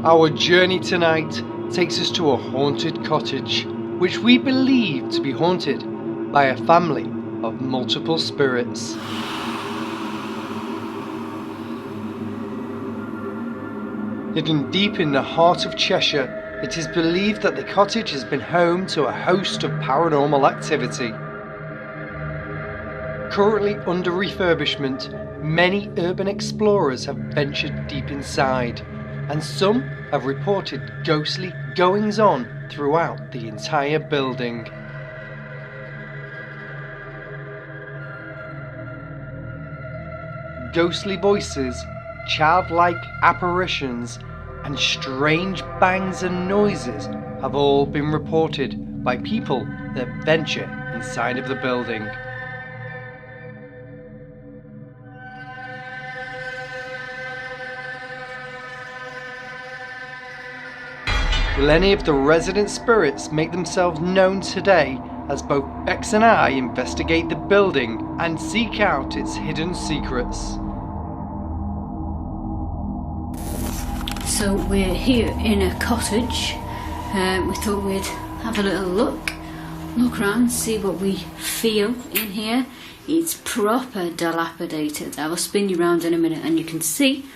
Our journey tonight takes us to a haunted cottage, which we believe to be haunted by a family of multiple spirits. Hidden deep in the heart of Cheshire, it is believed that the cottage has been home to a host of paranormal activity. Currently under refurbishment, many urban explorers have ventured deep inside, and some have reported ghostly goings-on throughout the entire building. Ghostly voices, childlike apparitions, and strange bangs and noises have all been reported by people that venture inside of the building. Will any of the resident spirits make themselves known today as both Bex and I investigate the building and seek out its hidden secrets? So we're here in a cottage. We thought we'd have a little look around, see what we feel in here. It's proper dilapidated. I will spin you around in a minute and you can see.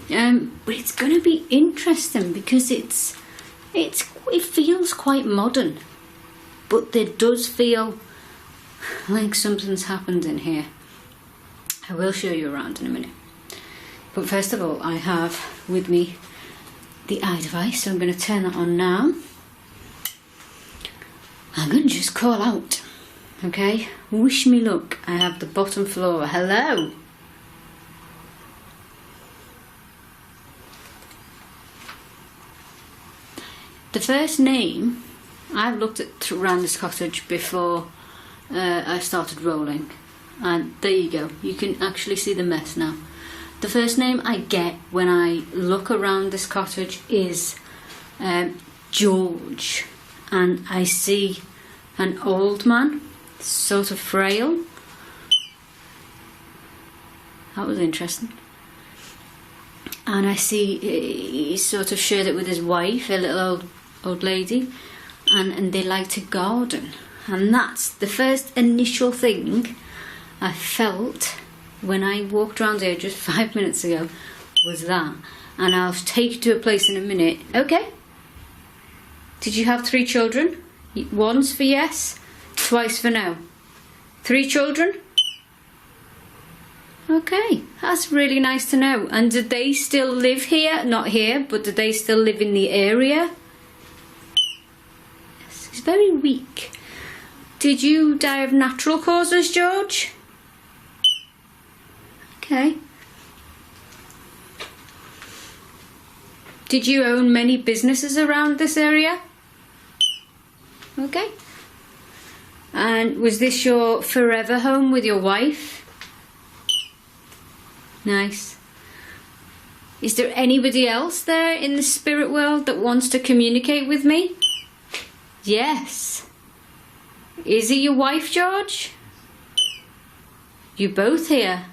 But it's going to be interesting because it feels quite modern, but it does feel like something's happened in here. I will show you around in a minute. But first of all, I have with me the eye device, so I'm going to turn that on now. I'm going to just call out, okay? Wish me luck. I have the bottom floor. Hello? The first name, I've looked at around this cottage before I started rolling, and there you go. You can actually see the mess now. The first name I get when I look around this cottage is George, and I see an old man, sort of frail. That was interesting. And I see he sort of shared it with his wife, a little old lady, and they like to garden. And that's the first initial thing I felt when I walked around here just 5 minutes ago, was that. And I'll take you to a place in a minute. Okay. Did you have 3 children? Once for yes, twice for no. 3 children? Okay, that's really nice to know. And did they still live here? Not here, but did they still live in the area? Yes, he's very weak. Did you die of natural causes, George? Okay. Did you own many businesses around this area? Okay. And was this your forever home with your wife? Nice. Is there anybody else there in the spirit world that wants to communicate with me? Yes. Is it your wife, George? You both here?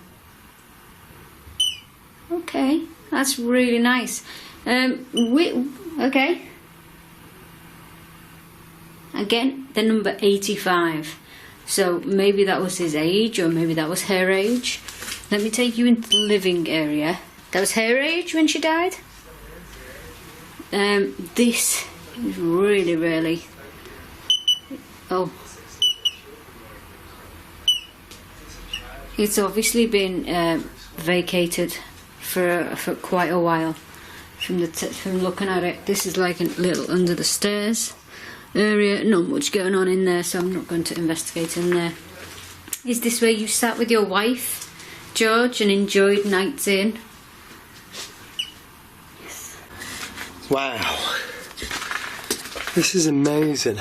Okay, that's really nice. Okay. Again, the number 85. So maybe that was his age, or maybe that was her age. Let me take you into the living area. That was her age when she died? This is really, really... Oh. It's obviously been vacated for quite a while. From looking at it, this is like a little under the stairs area. Not much going on in there, so I'm not going to investigate in there. Is this where you sat with your wife, George, and enjoyed nights in? Yes. Wow, this is amazing.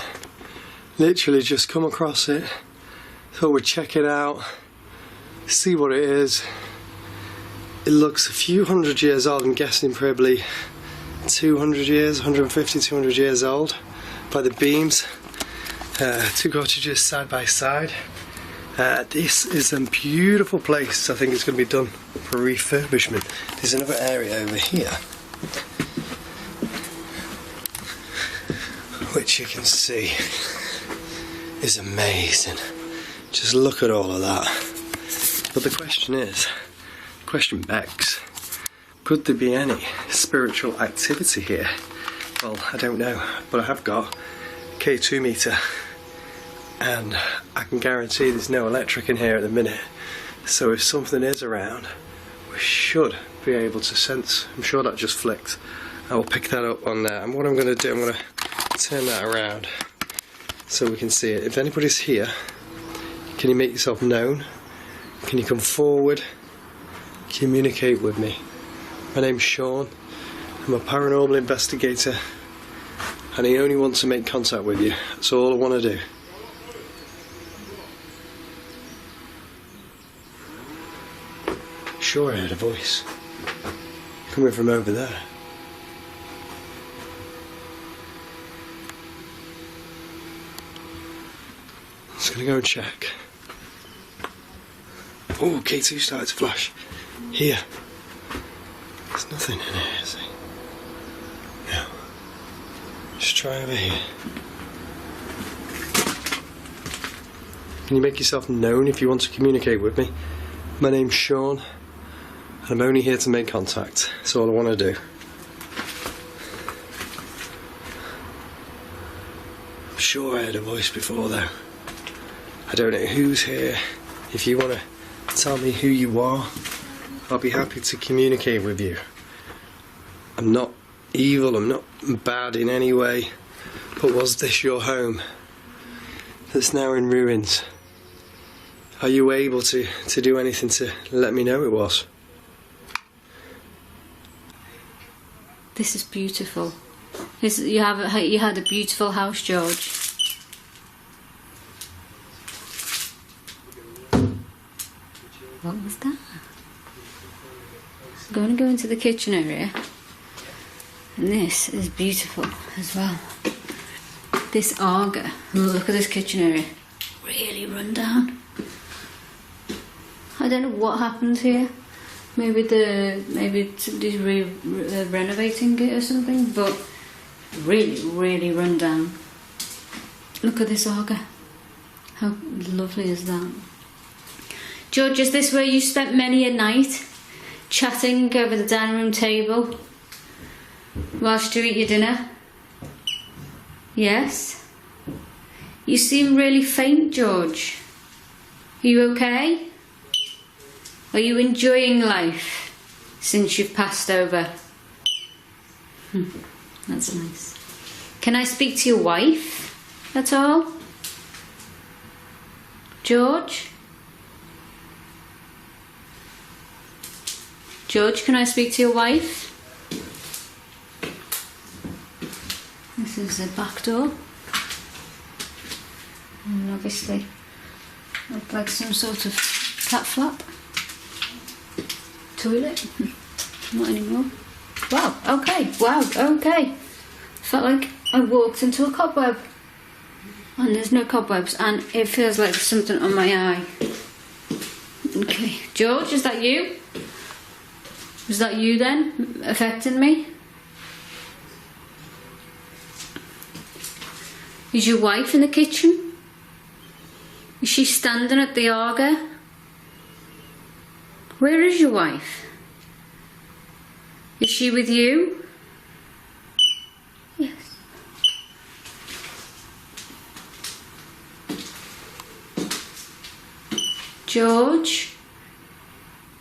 Literally just come across it, thought we'd check it out, see what it is. It looks a few hundred years old. I'm guessing probably 200 years, 150, 200 years old by the beams. 2 cottages side by side. This is a beautiful place. I think it's going to be done for refurbishment. There's another area over here. which you can see is amazing. Just look at all of that. But the question is, question begs, could there be any spiritual activity here? Well, I don't know, but I have got a K2 meter and I can guarantee there's no electric in here at the minute. So if something is around, we should be able to sense. I'm sure that just flicked. I will pick that up on there. And what I'm going to do, I'm going to turn that around so we can see it. If anybody's here, can you make yourself known? Can you come forward? Communicate with me. My name's Sean. I'm a paranormal investigator and I only want to make contact with you. That's all I want to do. Sure, I heard a voice coming from over there. Just gonna go and check. Oh, K2 started to flash. Here. There's nothing in here, is there? No. Just try over here. Can you make yourself known if you want to communicate with me? My name's Sean. I'm only here to make contact. That's all I want to do. I'm sure I heard a voice before though. I don't know who's here. If you want to tell me who you are, I'll be happy to communicate with you. I'm not evil, I'm not bad in any way. But was this your home that's now in ruins? Are you able to do anything to let me know it was? This is beautiful. You had a beautiful house, George. What was that? I'm going to go into the kitchen area, and this is beautiful as well. This Aga, look at this kitchen area, really run down. I don't know what happened here. Maybe somebody's renovating it or something, but really run down. Look at this Aga. How lovely is that? George, is this where you spent many a night chatting over the dining room table whilst you eat your dinner? Yes? You seem really faint, George. Are you okay? Are you enjoying life since you've passed over? That's nice. Can I speak to your wife at all? George? George, can I speak to your wife? This is the back door. And obviously, look like some sort of cat flap. Toilet? Not anymore. Wow, okay, Felt like I walked into a cobweb. And there's no cobwebs, and it feels like there's something on my eye. Okay, George, is that you? Was that you then, affecting me? Is your wife in the kitchen? Is she standing at the Aga? Where is your wife? Is she with you? Yes. George?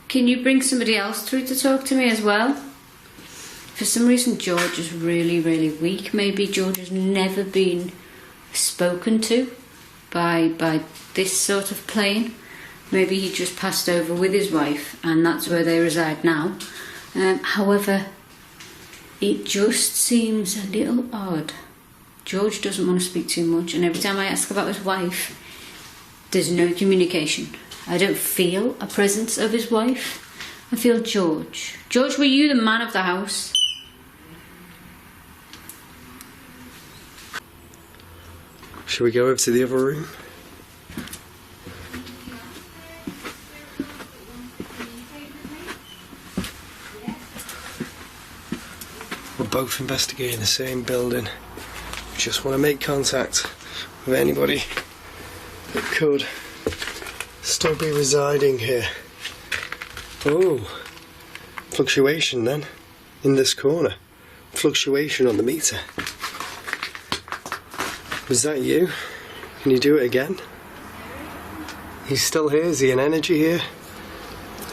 Can you bring somebody else through to talk to me as well? For some reason George is really weak. Maybe George has never been spoken to by this sort of plane. Maybe he just passed over with his wife and that's where they reside now. However, it just seems a little odd. George doesn't want to speak too much, and every time I ask about his wife, there's no communication. I don't feel a presence of his wife. I feel George. George, were you the man of the house? Shall we go over to the other room? We're both investigating the same building. Just want to make contact with anybody that could still be residing here. Oh, fluctuation then in this corner. Fluctuation on the meter. Was that you? Can you do it again? He's still here. Is he an energy here?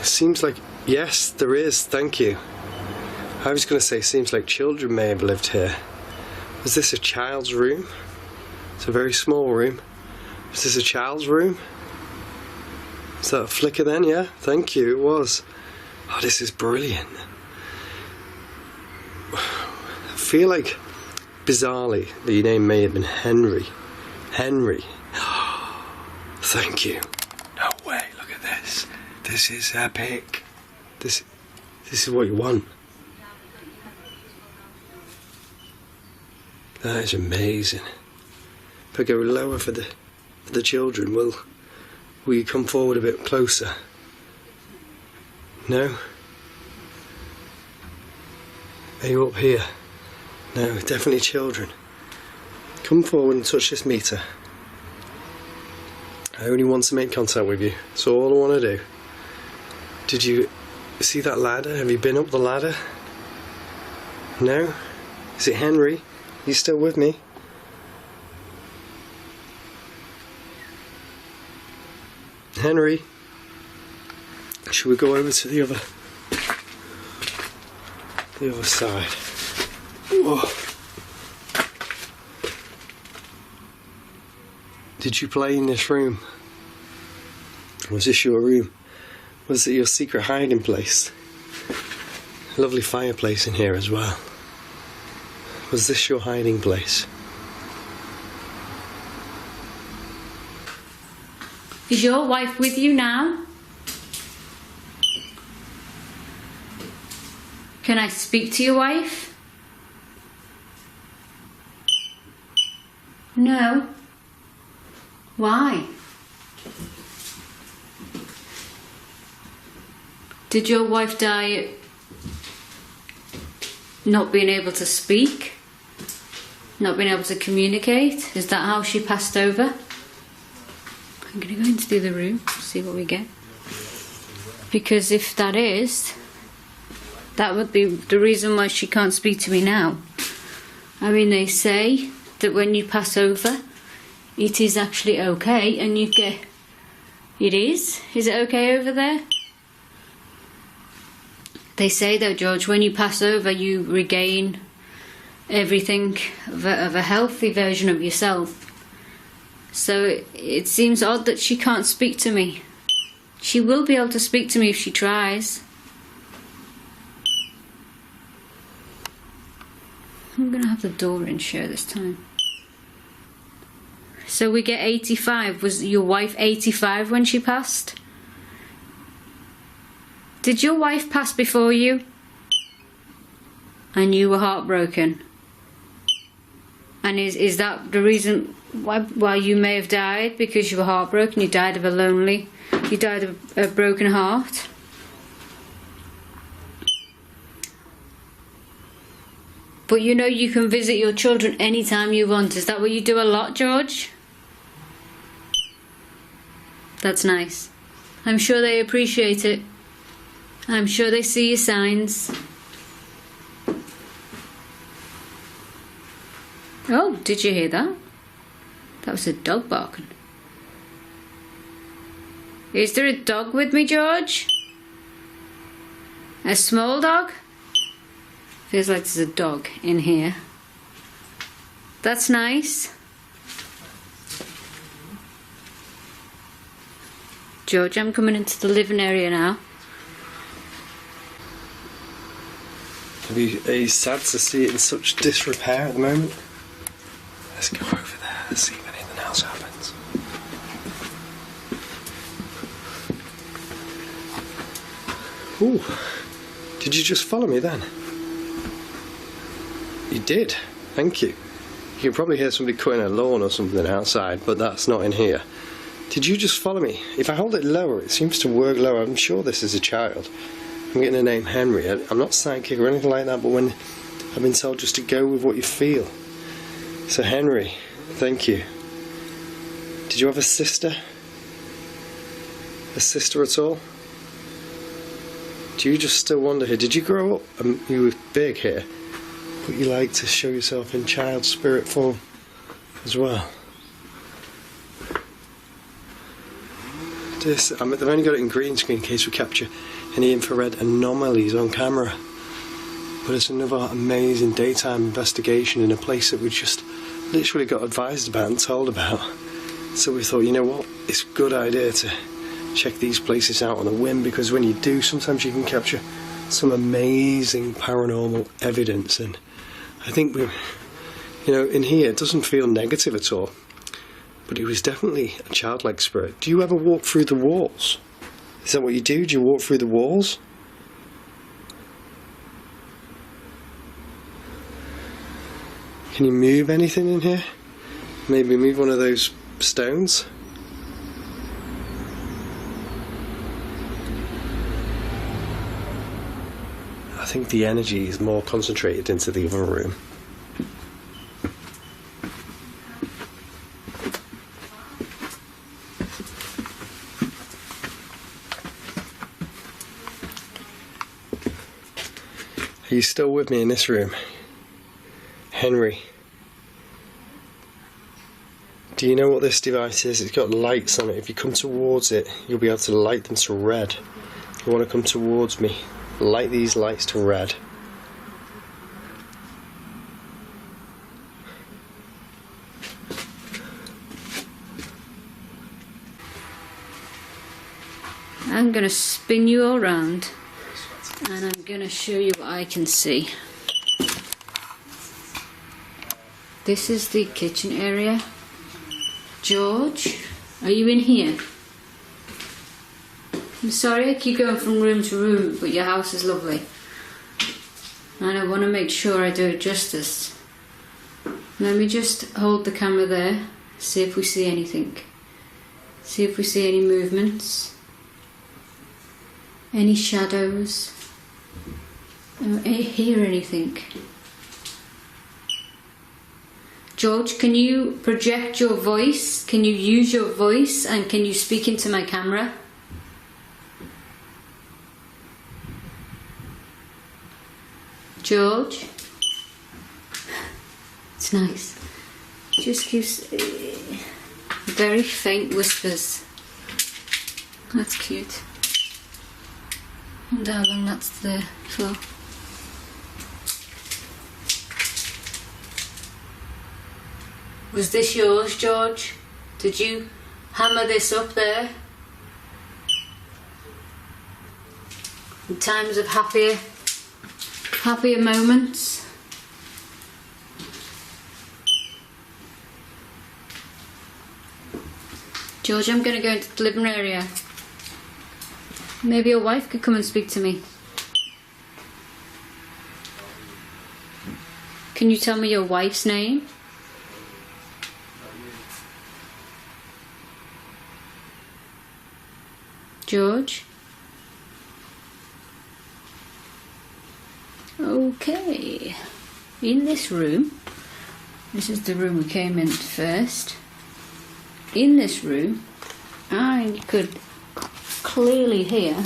It seems like, yes, there is. Thank you. I was going to say, seems like children may have lived here. Was this a child's room? It's a very small room. Was this a child's room? Is that a flicker then? Yeah, thank you, it was. Oh, this is brilliant. I feel like, bizarrely, the name may have been Henry. Henry. Thank you. No way, look at this. This is epic. This is what you want. That is amazing. If I go lower for the children, will you come forward a bit closer? No? Are you up here? No, definitely children. Come forward and touch this meter. I only want to make contact with you. That's all I want to do. Did you see that ladder? Have you been up the ladder? No? Is it Henry? You still with me? Henry? Should we go over to the other side? Whoa. Did you play in this room? Was this your room? Was it your secret hiding place? Lovely fireplace in here as well. Was this your hiding place? Is your wife with you now? Can I speak to your wife? No. Why? Did your wife die not being able to speak? Not being able to communicate? Is that how she passed over? I'm going to go into the other room, see what we get. Because if that is, that would be the reason why she can't speak to me now. I mean, they say that when you pass over, it is actually okay, and you get... It is? Is it okay over there? They say though, George, when you pass over, you regain everything of a healthy version of yourself. So it seems odd that she can't speak to me. She will be able to speak to me if she tries. I'm going to have the door in share this time. So we get 85. Was your wife 85 when she passed? Did your wife pass before you? And you were heartbroken? And is that the reason why you may have died? Because you were heartbroken? You died of you died of a broken heart? But you know you can visit your children anytime you want. Is that what you do a lot, George? That's nice. I'm sure they appreciate it. I'm sure they see your signs. Oh, did you hear that? That was a dog barking. Is there a dog with me, George? A small dog? Feels like there's a dog in here. That's nice. George, I'm coming into the living area now. Are you sad to see it in such disrepair at the moment? Let's go over there and see if anything else happens. Ooh, did you just follow me then? You did, thank you. You can probably hear somebody cutting a lawn or something outside, but that's not in here. Did you just follow me? If I hold it lower, it seems to work lower. I'm sure this is a child. I'm getting the name Henry. I'm not psychic or anything like that, but when I've been told just to go with what you feel. So Henry, thank you. Did you have a sister? A sister at all? Do you just still wonder here? Did you grow up and you were big here, but you like to show yourself in child spirit form as well? They've only got it in green screen in case we capture any infrared anomalies on camera. But it's another amazing daytime investigation in a place that we just literally got advised about and told about. So we thought, you know what, it's a good idea to check these places out on a whim, because when you do, sometimes you can capture some amazing paranormal evidence. And I think in here it doesn't feel negative at all, but it was definitely a childlike spirit. Do you ever walk through the walls? Is that what you do? Do you walk through the walls? Can you move anything in here? Maybe move one of those stones? I think the energy is more concentrated into the other room. Are you still with me in this room? Henry, do you know what this device is? It's got lights on it. If you come towards it, you'll be able to light them to red. If you want to come towards me, light these lights to red. I'm going to spin you all around and I'm going to show you what I can see. This is the kitchen area. George, are you in here? I'm sorry I keep going from room to room, but your house is lovely. And I want to make sure I do it justice. Let me just hold the camera there, see if we see anything. See if we see any movements. Any shadows. Hear anything. George, can you project your voice? Can you use your voice and can you speak into my camera? George? It's nice. Just gives very faint whispers. That's cute. And how long that's there for. Was this yours, George? Did you hammer this up there? In times of happier moments? George, I'm going to go into the living area. Maybe your wife could come and speak to me. Can you tell me your wife's name? George? Okay. In this room, this is the room we came in first. In this room, I could clearly hear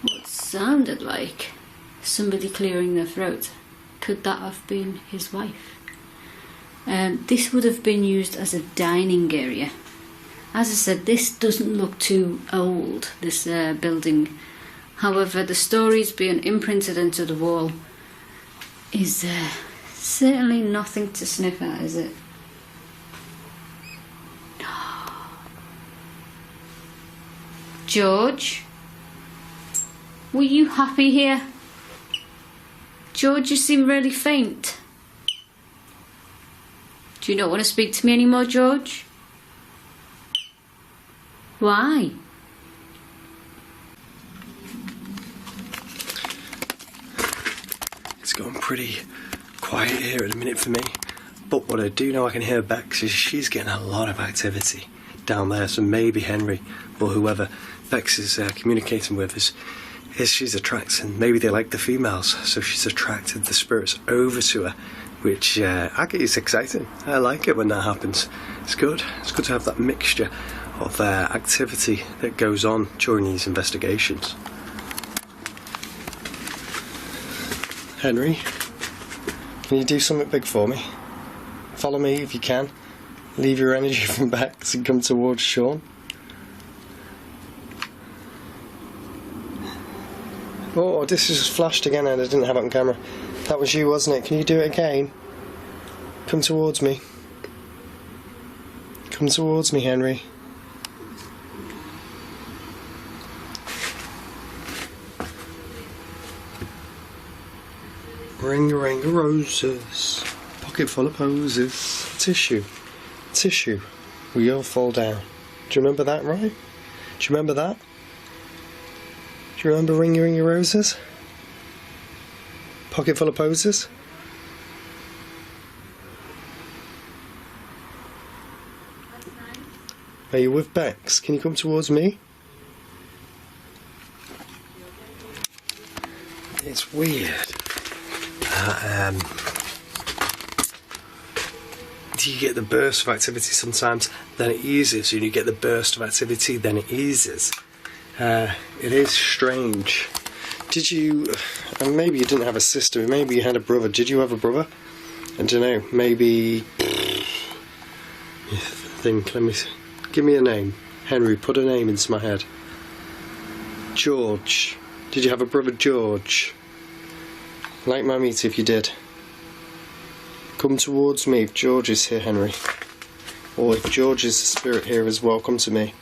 what sounded like somebody clearing their throat. Could that have been his wife? This would have been used as a dining area. As I said, this doesn't look too old, this building. However, the stories being imprinted into the wall is certainly nothing to sniff at, is it? George? Were you happy here? George, you seem really faint. Do you not want to speak to me anymore, George? Why? It's gone pretty quiet here at the minute for me. But what I do know I can hear Bex is she's getting a lot of activity down there. So maybe Henry or whoever Bex is communicating with is she's attracting. Maybe they like the females, so she's attracted the spirits over to her, which it's exciting. I like it when that happens. It's good. It's good to have that mixture of activity that goes on during these investigations. Henry, can you do something big for me? Follow me if you can. Leave your energy from Bex and come towards Sean. Oh, this just flashed again and I didn't have it on camera. That was you, wasn't it? Can you do it again? Come towards me. Come towards me, Henry. Ring a ring of roses, pocket full of posies, tissue, tissue, we all fall down. Do you remember that, right? Do you remember that? Do you remember ring a ring of roses? Pocket full of posies? Are you with Bex? Can you come towards me? It's weird. You get the burst of activity sometimes, then it eases, and you get the burst of activity, then it eases. It is strange. Did you, and maybe you didn't have a sister, maybe you had a brother. Did you have a brother? I don't know, maybe, let me see. Give me a name. Henry, put a name into my head. George. Did you have a brother George? Like my meat if you did. Come towards me if George is here, Henry. Or if George is the spirit here as well, come to me.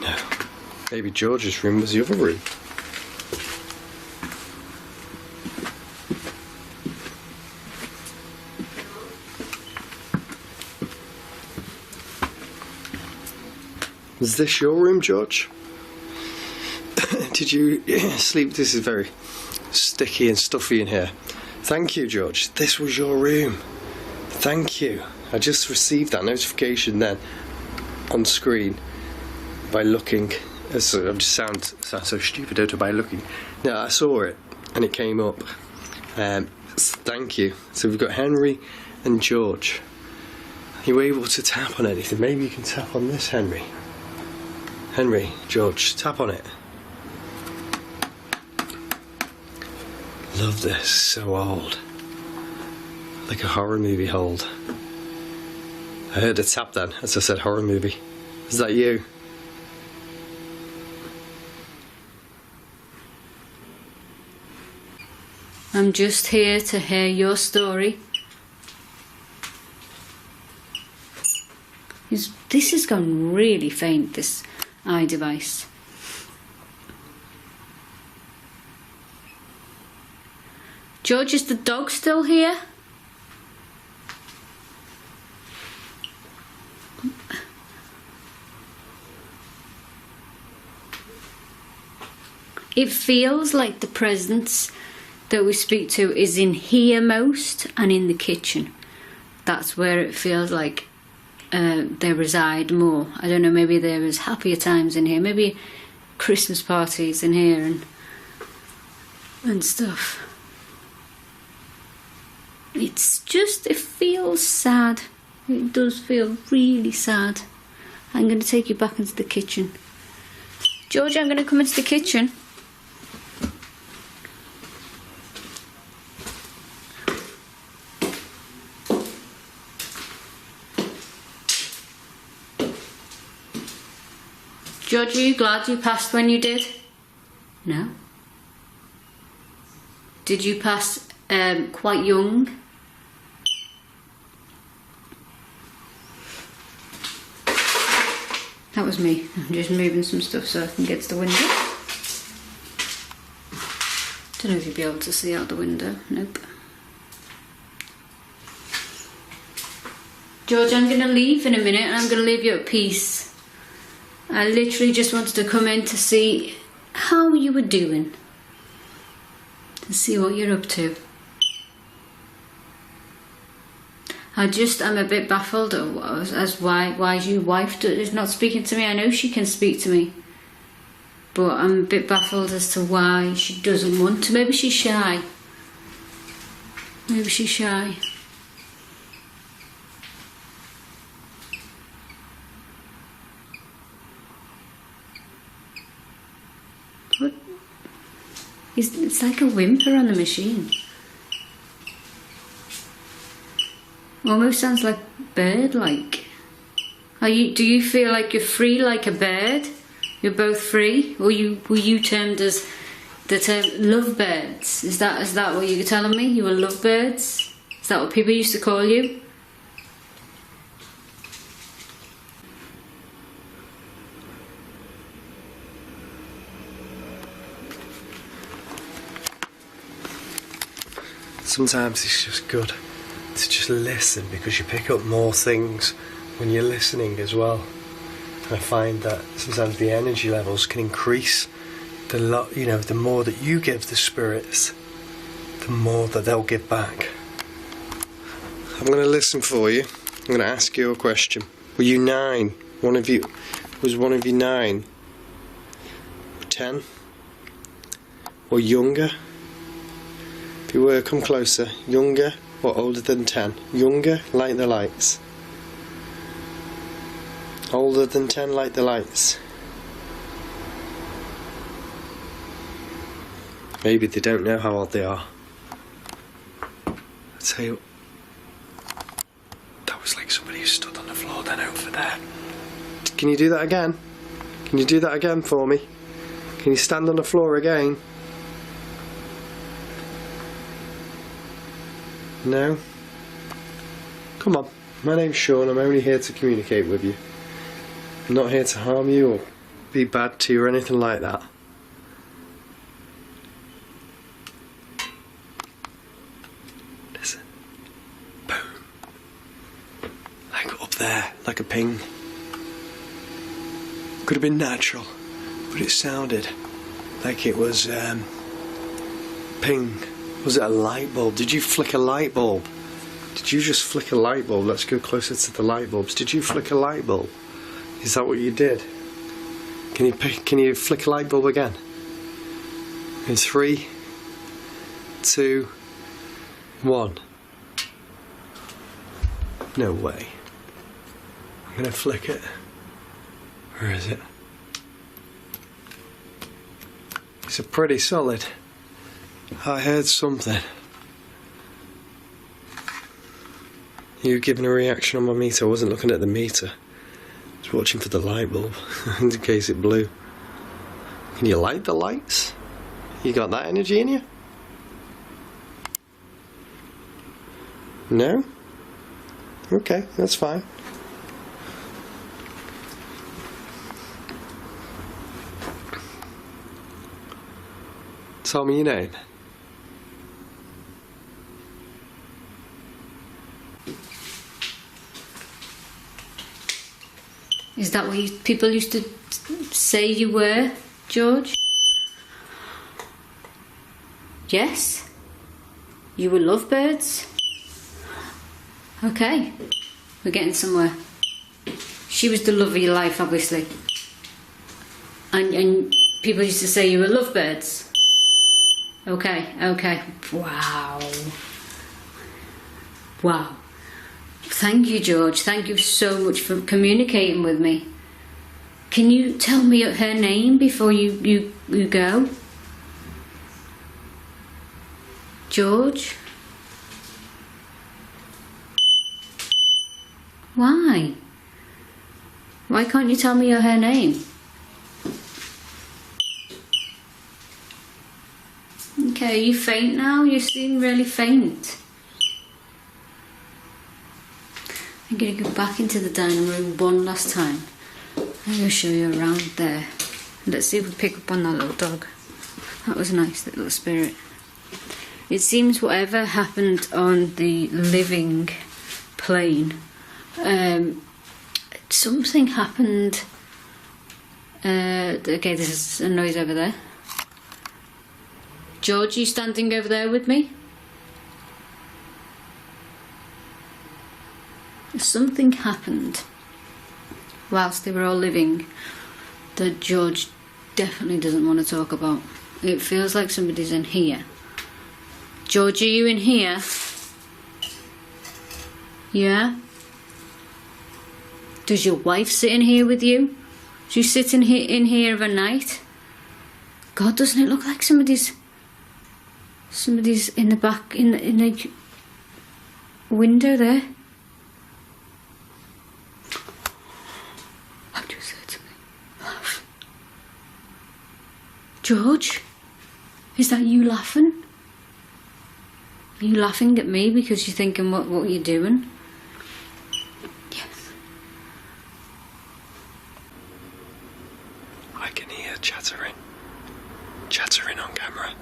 No. Maybe George's room was the other room. Is this your room, George? Did you sleep? This is very sticky and stuffy in here. Thank you, George. This was your room. Thank you. I just received that notification then on screen by looking. I just sound so stupid, don't I, by looking. No, I saw it and it came up. Thank you. So we've got Henry and George. Are you able to tap on anything? Maybe you can tap on this, Henry. Henry, George, tap on it. Love this, so old. Like a horror movie hold. I heard a tap then, as I said horror movie. Is that you? I'm just here to hear your story. This has gone really faint, this iDevice. George, is the dog still here? It feels like the presence that we speak to is in here most and in the kitchen. That's where it feels like they reside more. I don't know, maybe there is happier times in here, maybe Christmas parties in here and stuff. It's just, it feels sad. It does feel really sad. I'm going to take you back into the kitchen. George, I'm going to come into the kitchen. George, are you glad you passed when you did? No. Did you pass quite young? That was me. I'm just moving some stuff so I can get to the window. Don't know if you'll be able to see out the window. Nope. George, I'm going to leave in a minute and I'm going to leave you at peace. I literally just wanted to come in to see how you were doing. To see what you're up to. I'm a bit baffled as why your wife is not speaking to me. I know she can speak to me, but I'm a bit baffled as to why she doesn't want to. Maybe she's shy. Maybe she's shy. What? It's like a whimper on the machine. Almost sounds like bird-like. Do you feel like you're free like a bird? You're both free? Or were you termed as the term lovebirds? Is that what you're telling me? You were lovebirds? Is that what people used to call you? Sometimes it's just good to just listen, because you pick up more things when you're listening as well. And I find that sometimes the energy levels can increase. The more that you give the spirits, the more that they'll give back. I'm going to listen for you. I'm going to ask you a question. Were you 9? Was one of you 9? 10? Or younger? If you were, come closer. Younger or older than 10? Younger, light the lights. Older than 10, light the lights. Maybe they don't know how old they are. I'll tell you, that was like somebody who stood on the floor then over there. Can you do that again? Can you do that again for me? Can you stand on the floor again? No? Come on. My name's Sean. I'm only here to communicate with you. I'm not here to harm you or be bad to you or anything like that. Listen. Boom. Like up there, like a ping. Could have been natural, but it sounded like it was ping. Was it a light bulb? Did you flick a light bulb? Did you just flick a light bulb? Let's go closer to the light bulbs. Did you flick a light bulb? Is that what you did? Can you flick a light bulb again? In 3, 2, 1. No way. I'm gonna flick it. Where is it? It's a pretty solid. I heard something. You were giving a reaction on my meter. I wasn't looking at the meter. I was watching for the light bulb in case it blew. Can you light the lights? You got that energy in you? No? Okay, that's fine. Tell me your name. Is that what people used to say you were, George? Yes? You were lovebirds? Okay, we're getting somewhere. She was the love of your life, obviously. And people used to say you were lovebirds? Okay. Wow. Thank you, George. Thank you so much for communicating with me. Can you tell me her name before you go? George? Why? Why can't you tell me her name? Okay, are you faint now? You seem really faint. I'm going to go back into the dining room one last time. I'm going to show you around there. Let's see if we pick up on that little dog. That was a nice little spirit. It seems whatever happened on the living plane, something happened. Okay, there's a noise over there. George, you standing over there with me? Something happened whilst they were all living that George definitely doesn't want to talk about. It feels like somebody's in here. George, are you in here? Yeah? Does your wife sit in here with you? Do you sit in here of a night? God, doesn't it look like somebody's in the back, in the window there? What just said to me? Laugh. George, is that you laughing? Are you laughing at me because you're thinking what you're doing? Yes. I can hear chattering on camera.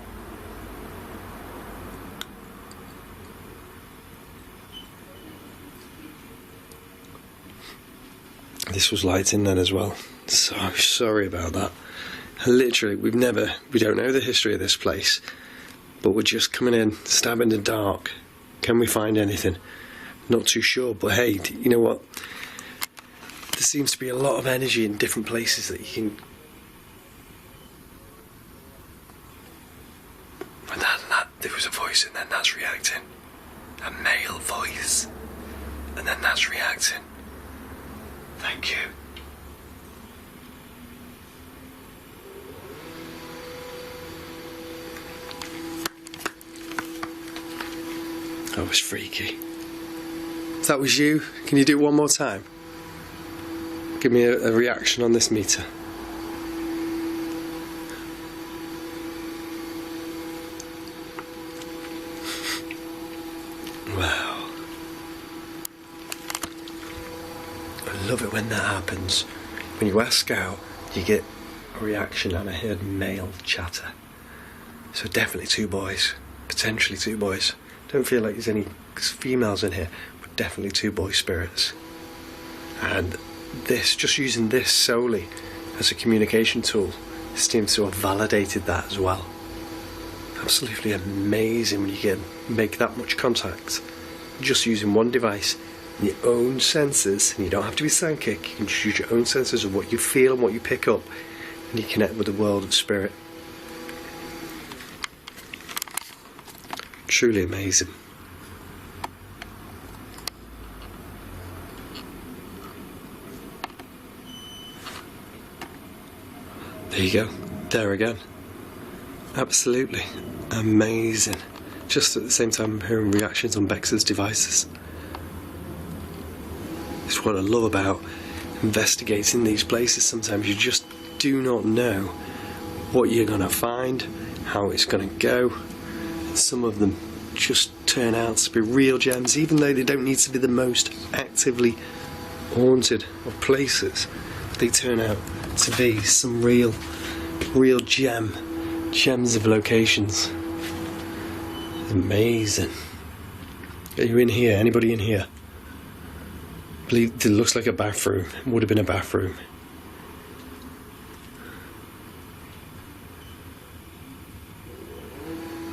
This was lighting then as well, so sorry about that. Literally, we don't know the history of this place, but we're just coming in, stab in the dark. Can we find anything? Not too sure, but hey, you know what? There seems to be a lot of energy in different places that you can. And that there was a voice, and then that's reacting. A male voice, and then that's reacting. Thank you. That was freaky. If that was you, can you do it one more time? Give me a reaction on this meter. Wow. I love it when that happens. When you ask out, you get a reaction, and I heard male chatter. So definitely two boys. Potentially two boys. Don't feel like there's any females in here, but definitely two boy spirits. And just using this solely as a communication tool seems to have validated that as well. Absolutely amazing when you can make that much contact just using one device, your own senses, and you don't have to be psychic. You can just use your own senses of what you feel and what you pick up, and you connect with the world of spirit. Truly amazing. There you go. There again. Absolutely amazing. Just at the same time, I'm hearing reactions on Bex's devices. It's what I love about investigating these places. Sometimes you just do not know what you're going to find, how it's going to go. And some of them just turn out to be real gems, even though they don't need to be the most actively haunted of places. They turn out to be some real gems of locations. Amazing. Are you in here? Anybody in here? I believe it looks like a bathroom. It would have been a bathroom.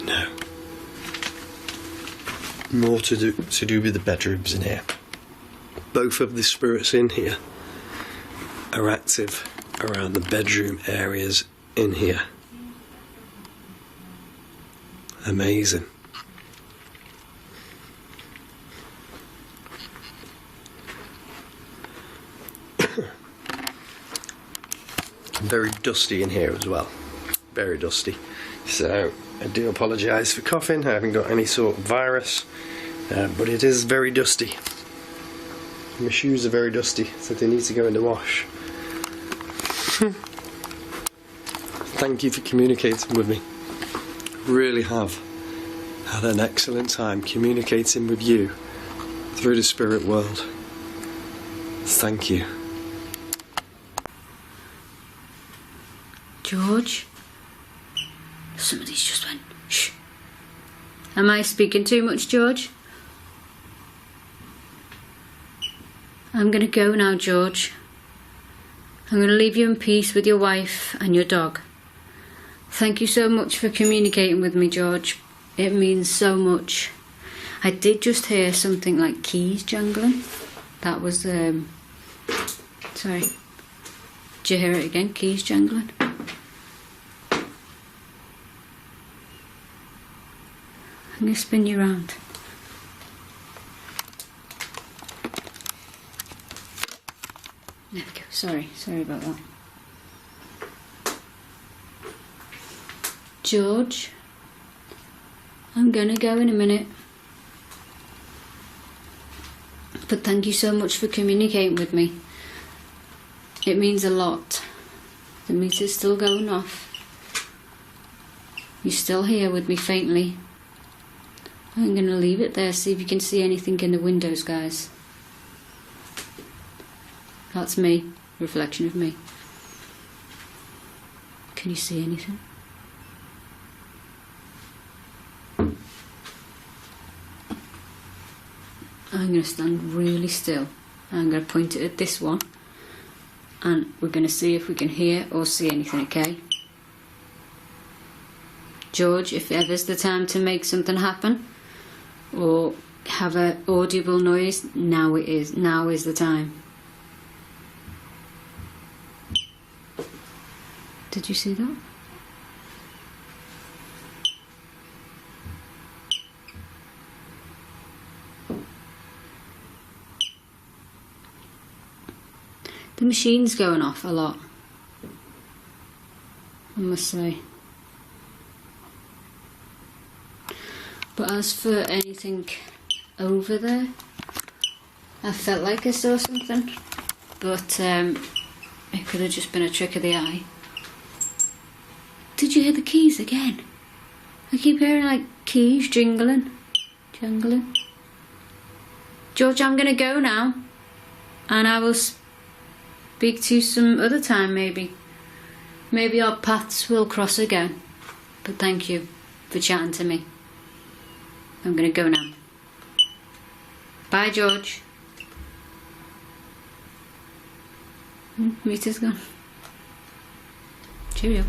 No. More to do with the bedrooms in here. Both of the spirits in here are active around the bedroom areas in here. Amazing. Very dusty in here as well. Very dusty. So I do apologise for coughing. I haven't got any sort of virus, but it is very dusty. My shoes are very dusty, so they need to go in the wash. Thank you for communicating with me. Really have had an excellent time communicating with you through the spirit world. Thank you. George? Somebody's just went, shh. Am I speaking too much, George? I'm going to go now, George. I'm going to leave you in peace with your wife and your dog. Thank you so much for communicating with me, George. It means so much. I did just hear something like keys jangling. That was, sorry. Did you hear it again? Keys jangling? I'm going to spin you round. There we go. Sorry about that. George, I'm gonna go in a minute. But thank you so much for communicating with me. It means a lot. The meter's still going off. You're still here with me faintly. I'm gonna leave it there, see if you can see anything in the windows, guys. That's me, reflection of me. Can you see anything? I'm going to stand really still. I'm going to point it at this one. And we're going to see if we can hear or see anything, okay? George, if ever's the time to make something happen, or have an audible noise, now it is. Now is the time. Did you see that? The machine's going off a lot, I must say. But as for anything over there, I felt like I saw something, but it could have just been a trick of the eye. Did you hear the keys again? I keep hearing like keys jingling. George, I'm gonna go now, and I will speak to you some other time, maybe. Maybe our paths will cross again. But thank you for chatting to me. I'm gonna go now. Bye, George. Meter's gone. Cheerio.